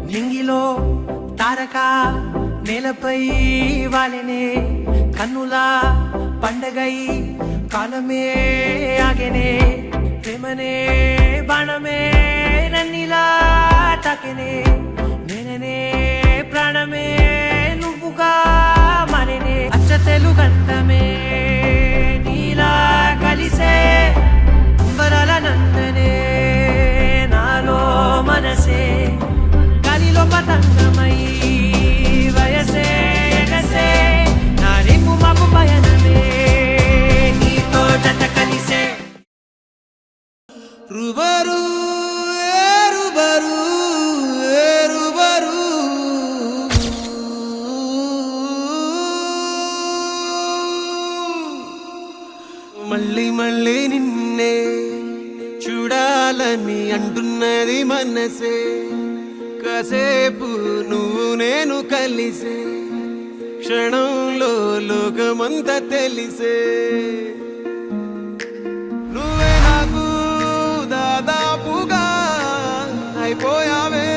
నింగిలో తారక నేలపై వాలినే కన్నులా పండగై కాలమే ఆగెనే ప్రేమనే బాణమే నన్నిలా తాకెనే నేననే ప్రాణమే నువ్వుగా మారేనే అచ్చ తెలుగంటమే నీలా కలిసే అంబరాల నందనే నాలో మనసే గాలిలో పతంగమై వయసే ఎగసే నా రేపు మాకు పయనమే నీతో జత కలిసే రుబరు రుబరు రుబరు మళ్ళీ మళ్ళీ నిన్నే చూడాలని అంటున్నది మనసే కాసేపు నువ్వు నేను కలిసే క్షణంలో లోకమంతా తెలిసే నువ్వే నాకు దాదాపుగా అయిపోయావే